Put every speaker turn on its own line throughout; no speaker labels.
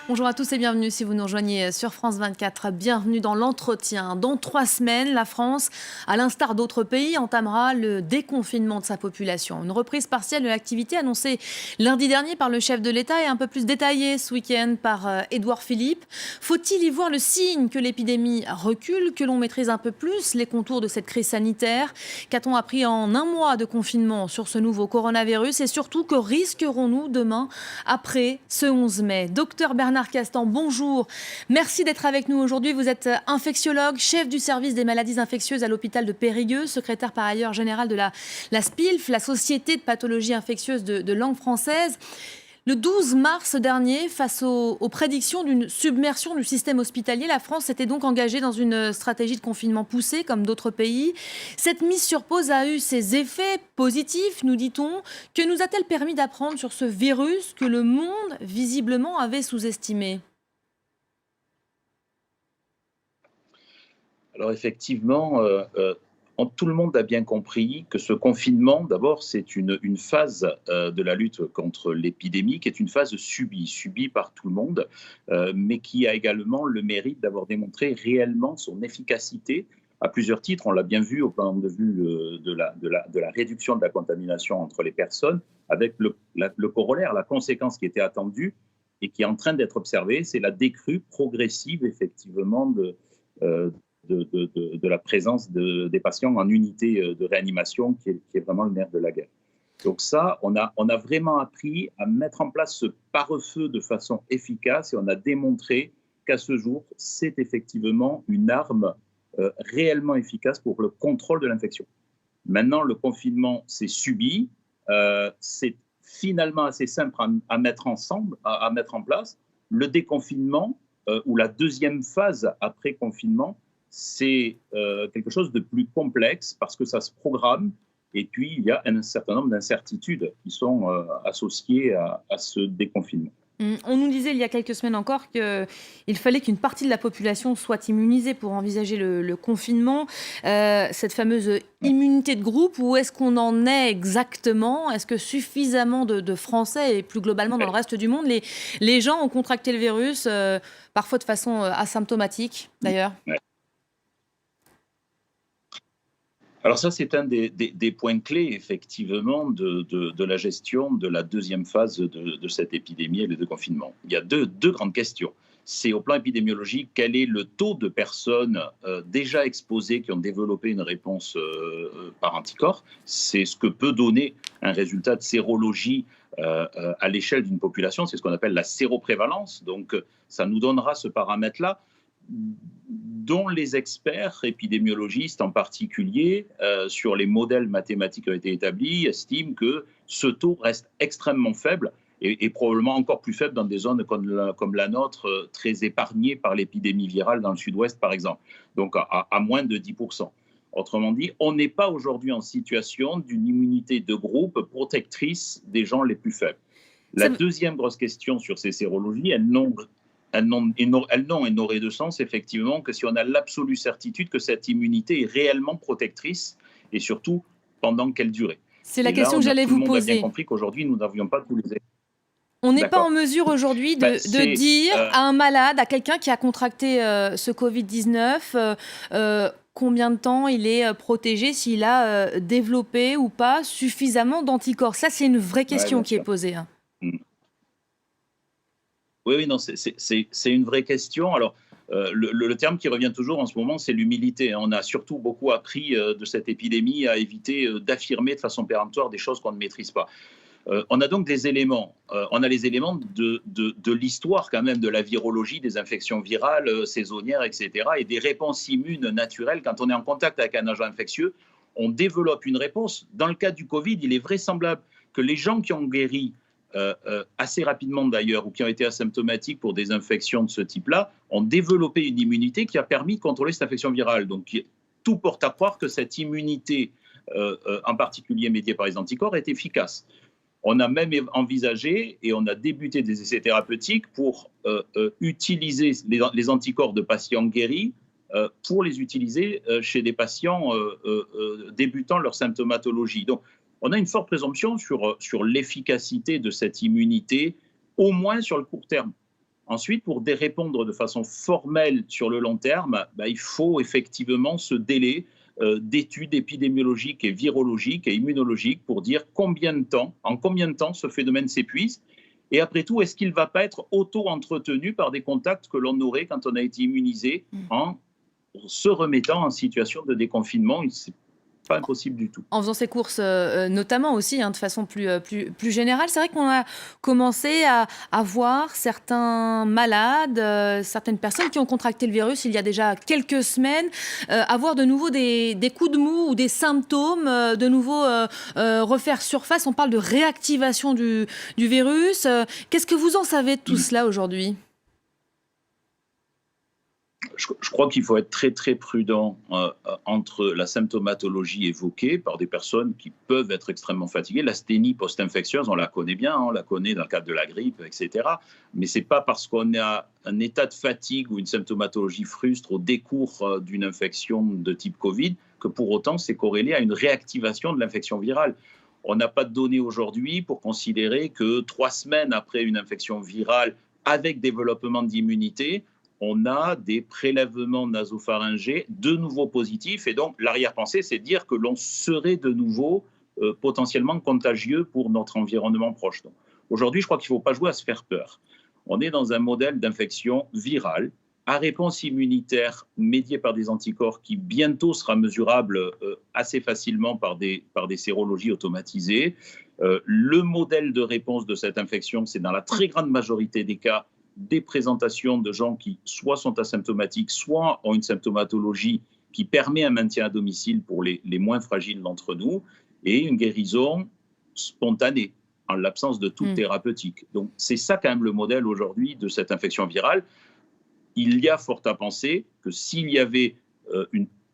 Bonjour à tous et bienvenue si vous nous rejoignez sur France 24. Bienvenue dans l'entretien. Dans 3 semaines, la France, à l'instar d'autres pays, entamera le déconfinement de sa population. Une reprise partielle de l'activité annoncée lundi dernier par le chef de l'État et un peu plus détaillée ce week-end par Édouard Philippe. Faut-il y voir le signe que l'épidémie recule, que l'on maîtrise un peu plus les contours de cette crise sanitaire? Qu'a-t-on appris en un mois de confinement sur ce nouveau coronavirus? Et surtout, que risquerons-nous demain après ce 11 mai? Docteur Bernard Castan, bonjour. Merci d'être avec nous aujourd'hui. Vous êtes infectiologue, chef du service des maladies infectieuses à l'hôpital de Périgueux, secrétaire par ailleurs général de la SPILF, la Société de pathologie infectieuse de langue française. Le 12 mars dernier, face aux prédictions d'une submersion du système hospitalier, la France s'était donc engagée dans une stratégie de confinement poussée, comme d'autres pays. Cette mise sur pause a eu ses effets positifs, nous dit-on. Que nous a-t-elle permis d'apprendre sur ce virus que le monde, visiblement, avait sous-estimé ?
Alors effectivement, tout le monde a bien compris que ce confinement, d'abord, c'est une phase de la lutte contre l'épidémie qui est une phase subie par tout le monde, mais qui a également le mérite d'avoir démontré réellement son efficacité à plusieurs titres. On l'a bien vu au point de vue de la réduction de la contamination entre les personnes, avec le corollaire, la conséquence qui était attendue et qui est en train d'être observée, c'est la décrue progressive, effectivement, de la présence des patients en unité de réanimation qui est vraiment le nerf de la guerre. Donc ça, on a vraiment appris à mettre en place ce pare-feu de façon efficace et on a démontré qu'à ce jour, c'est effectivement une arme réellement efficace pour le contrôle de l'infection. Maintenant, le confinement, c'est subi, c'est finalement assez simple à mettre en place. Le déconfinement, ou la deuxième phase après confinement, c'est quelque chose de plus complexe parce que ça se programme et puis il y a un certain nombre d'incertitudes qui sont associées à ce déconfinement.
On nous disait il y a quelques semaines encore qu'il fallait qu'une partie de la population soit immunisée pour envisager le confinement. Cette fameuse immunité de groupe, où est-ce qu'on en est exactement? Est-ce que suffisamment de Français et plus globalement dans le reste du monde, les gens ont contracté le virus, parfois de façon asymptomatique d'ailleurs?
Ouais. Alors ça, c'est un des points clés, effectivement, de la gestion de la deuxième phase de cette épidémie et de confinement. Il y a deux grandes questions. C'est au plan épidémiologique, quel est le taux de personnes déjà exposées qui ont développé une réponse par anticorps? C'est ce que peut donner un résultat de sérologie à l'échelle d'une population. C'est ce qu'on appelle la séroprévalence. Donc, ça nous donnera ce paramètre-là, dont les experts épidémiologistes en particulier, sur les modèles mathématiques qui ont été établis, estiment que ce taux reste extrêmement faible et probablement encore plus faible dans des zones comme la nôtre, très épargnées par l'épidémie virale dans le sud-ouest par exemple, donc à moins de 10%. Autrement dit, on n'est pas aujourd'hui en situation d'une immunité de groupe protectrice des gens les plus faibles. La deuxième grosse question sur ces sérologies, elles n'ont et n'auraient de sens, effectivement, que si on a l'absolue certitude que cette immunité est réellement protectrice et surtout pendant quelle durée.
C'est la question que j'allais vous
poser. Tout le monde a bien
poser.
compris qu'aujourd'hui, nous n'avions pas tous les éléments.
On n'est pas en mesure aujourd'hui de dire à un malade, à quelqu'un qui a contracté ce Covid-19, combien de temps il est protégé, s'il a développé ou pas suffisamment d'anticorps. Ça, c'est une vraie question qui est posée. Hein.
Oui, non, c'est une vraie question. Alors, le terme qui revient toujours en ce moment, c'est l'humilité. On a surtout beaucoup appris de cette épidémie à éviter d'affirmer de façon péremptoire des choses qu'on ne maîtrise pas. On a donc des éléments. On a les éléments de l'histoire quand même, de la virologie, des infections virales, saisonnières, etc. et des réponses immunes naturelles. Quand on est en contact avec un agent infectieux, on développe une réponse. Dans le cas du Covid, il est vraisemblable que les gens qui ont guéri assez rapidement d'ailleurs, ou qui ont été asymptomatiques pour des infections de ce type-là, ont développé une immunité qui a permis de contrôler cette infection virale. Donc tout porte à croire que cette immunité, en particulier médiée par les anticorps, est efficace. On a même envisagé et on a débuté des essais thérapeutiques pour utiliser les anticorps de patients guéris pour les utiliser chez des patients débutant leur symptomatologie. Donc, on a une forte présomption sur l'efficacité de cette immunité, au moins sur le court terme. Ensuite, pour répondre de façon formelle sur le long terme, il faut effectivement ce délai d'études épidémiologiques et virologiques et immunologiques pour dire en combien de temps ce phénomène s'épuise. Et après tout, est-ce qu'il ne va pas être auto-entretenu par des contacts que l'on aurait quand on a été immunisé en se remettant en situation de déconfinement? C'est pas impossible du tout.
En faisant ses courses notamment aussi, de façon plus générale. C'est vrai qu'on a commencé à voir certains malades, certaines personnes qui ont contracté le virus il y a déjà quelques semaines, avoir de nouveau des coups de mou ou des symptômes, de nouveau refaire surface. On parle de réactivation du virus. Qu'est-ce que vous en savez de tout cela aujourd'hui ?
Je crois qu'il faut être très très prudent entre la symptomatologie évoquée par des personnes qui peuvent être extrêmement fatiguées. L'asthénie post-infectieuse, on la connaît bien, on la connaît dans le cadre de la grippe, etc. Mais ce n'est pas parce qu'on a un état de fatigue ou une symptomatologie frustre au décours d'une infection de type Covid que pour autant c'est corrélé à une réactivation de l'infection virale. On n'a pas de données aujourd'hui pour considérer que 3 semaines après une infection virale avec développement d'immunité, on a des prélèvements nasopharyngés de nouveau positifs. Et donc, l'arrière-pensée, c'est de dire que l'on serait de nouveau potentiellement contagieux pour notre environnement proche. Donc, aujourd'hui, je crois qu'il ne faut pas jouer à se faire peur. On est dans un modèle d'infection virale à réponse immunitaire médiée par des anticorps qui bientôt sera mesurable assez facilement par des sérologies automatisées. Le modèle de réponse de cette infection, c'est dans la très grande majorité des cas des présentations de gens qui soit sont asymptomatiques, soit ont une symptomatologie qui permet un maintien à domicile pour les moins fragiles d'entre nous, et une guérison spontanée, en l'absence de toute thérapeutique. Donc c'est ça quand même le modèle aujourd'hui de cette infection virale. Il y a fort à penser que s'il y avait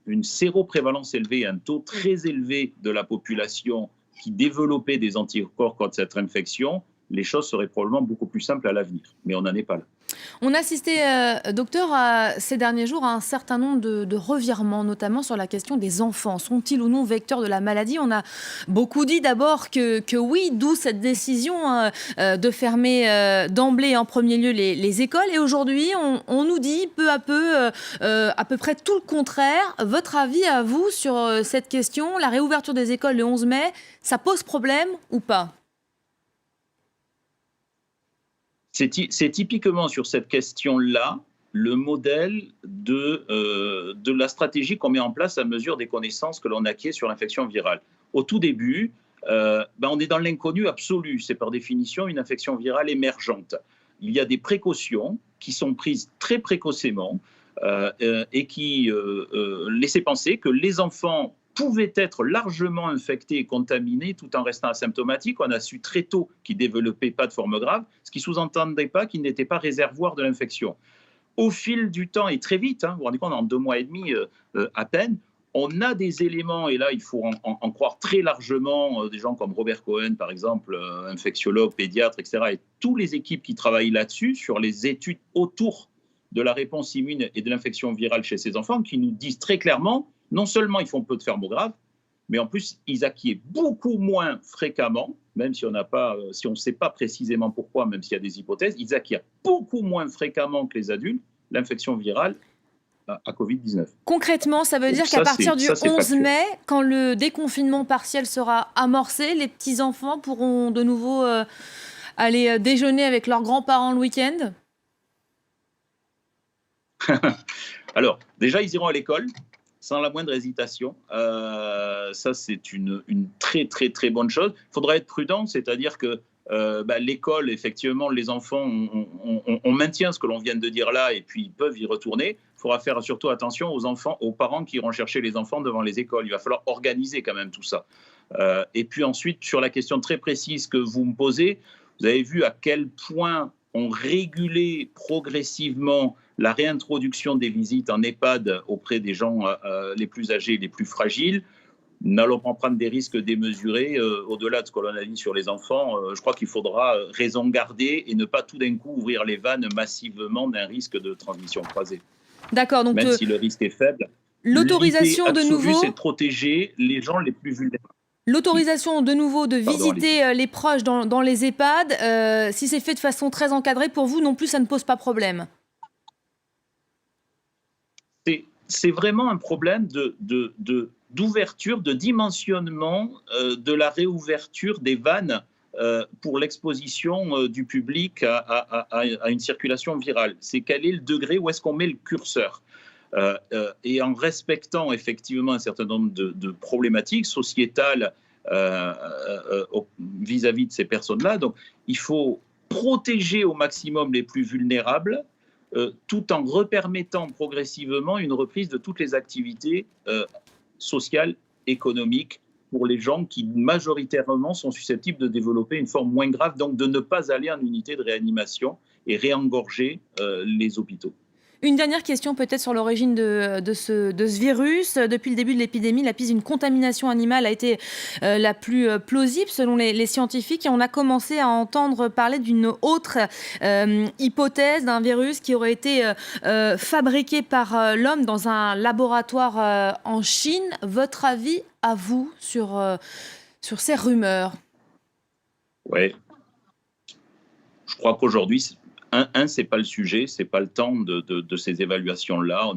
une séroprévalence élevée, un taux très élevé de la population qui développait des anticorps contre cette infection, les choses seraient probablement beaucoup plus simples à l'avenir. Mais on n'en est pas là.
On a assisté, docteur, ces derniers jours à un certain nombre de revirements, notamment sur la question des enfants. Sont-ils ou non vecteurs de la maladie ? On a beaucoup dit d'abord que oui, d'où cette décision de fermer d'emblée en premier lieu les écoles. Et aujourd'hui, on nous dit peu à peu près tout le contraire. Votre avis à vous sur cette question, la réouverture des écoles le 11 mai, ça pose problème ou pas ?
C'est typiquement sur cette question-là le modèle de la stratégie qu'on met en place à mesure des connaissances que l'on acquiert sur l'infection virale. Au tout début, on est dans l'inconnu absolu. C'est par définition une infection virale émergente. Il y a des précautions qui sont prises très précocement et qui laissaient penser que les enfants pouvaient être largement infectés et contaminés tout en restant asymptomatiques. On a su très tôt qu'ils ne développaient pas de forme grave, ce qui ne sous-entendait pas qu'ils n'étaient pas réservoirs de l'infection. Au fil du temps, et très vite, vous vous rendez compte, en 2 mois et demi à peine, on a des éléments, et là il faut en croire très largement des gens comme Robert Cohen, par exemple, infectiologue, pédiatre, etc., et toutes les équipes qui travaillent là-dessus, sur les études autour de la réponse immune et de l'infection virale chez ces enfants, qui nous disent très clairement, non seulement ils font peu de formes graves, mais en plus ils acquièrent beaucoup moins fréquemment, même si on ne sait pas précisément pourquoi, même s'il y a des hypothèses, ils acquièrent beaucoup moins fréquemment que les adultes l'infection virale à Covid-19.
Concrètement, ça veut dire qu'à partir du 11 mai, quand le déconfinement partiel sera amorcé, les petits-enfants pourront de nouveau aller déjeuner avec leurs grands-parents le week-end ?
Alors, déjà, ils iront à l'école sans la moindre hésitation. Ça, c'est une très, très, très bonne chose. Il faudra être prudent, c'est-à-dire que l'école, effectivement, les enfants, on maintient ce que l'on vient de dire là et puis ils peuvent y retourner. Il faudra faire surtout attention aux parents qui iront chercher les enfants devant les écoles. Il va falloir organiser quand même tout ça. Et puis ensuite, sur la question très précise que vous me posez, vous avez vu à quel point on régulait progressivement la réintroduction des visites en EHPAD auprès des gens les plus âgés, les plus fragiles. N'allons pas prendre des risques démesurés au-delà de ce que l'on a dit sur les enfants. Je crois qu'il faudra raison garder et ne pas tout d'un coup ouvrir les vannes massivement d'un risque de transmission croisée.
D'accord. Donc
même si le risque est faible,
l'autorisation de nouveau,
c'est de protéger les gens les plus vulnérables.
L'autorisation de nouveau de
Pardon, allez-y.
visiter les proches dans les EHPAD, si c'est fait de façon très encadrée, pour vous non plus, ça ne pose pas problème?
C'est vraiment un problème d'ouverture, de dimensionnement de la réouverture des vannes pour l'exposition du public à une circulation virale. C'est quel est le degré, où est-ce qu'on met le curseur et en respectant effectivement un certain nombre de problématiques sociétales vis-à-vis de ces personnes-là. Donc, il faut protéger au maximum les plus vulnérables, tout en repermettant progressivement une reprise de toutes les activités sociales, économiques, pour les gens qui majoritairement sont susceptibles de développer une forme moins grave, donc de ne pas aller en unité de réanimation et réengorger les hôpitaux.
Une dernière question peut-être sur l'origine de ce virus. Depuis le début de l'épidémie, la piste d'une contamination animale a été la plus plausible selon les scientifiques. Et on a commencé à entendre parler d'une autre hypothèse d'un virus qui aurait été fabriqué par l'homme dans un laboratoire en Chine. Votre avis à vous sur ces rumeurs?
Oui, je crois qu'aujourd'hui, c'est pas le sujet, c'est pas le temps de ces évaluations-là.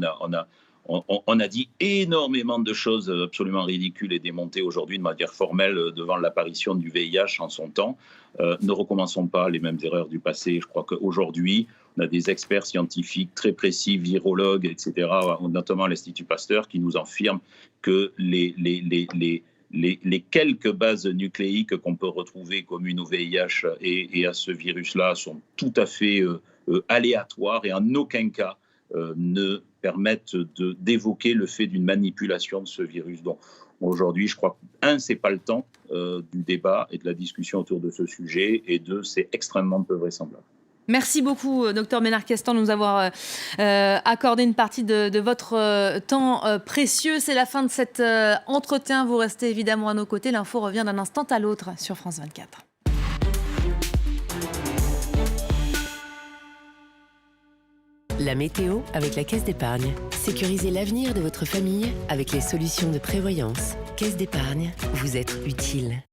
On a dit énormément de choses absolument ridicules et démontées aujourd'hui de manière formelle devant l'apparition du VIH en son temps. Ne recommençons pas les mêmes erreurs du passé. Je crois qu'aujourd'hui, on a des experts scientifiques très précis, virologues, etc., notamment l'Institut Pasteur, qui nous affirment que les quelques bases nucléiques qu'on peut retrouver communes au VIH et à ce virus-là sont tout à fait aléatoires et en aucun cas ne permettent d'évoquer le fait d'une manipulation de ce virus. Donc aujourd'hui, je crois que, c'est pas le temps du débat et de la discussion autour de ce sujet, et deux, c'est extrêmement peu vraisemblable.
Merci beaucoup, Dr Ménard-Castan, de nous avoir accordé une partie de votre temps précieux. C'est la fin de cet entretien. Vous restez évidemment à nos côtés. L'info revient d'un instant à l'autre sur France 24.
La météo avec la Caisse d'épargne. Sécurisez l'avenir de votre famille avec les solutions de prévoyance. Caisse d'épargne, vous être utile.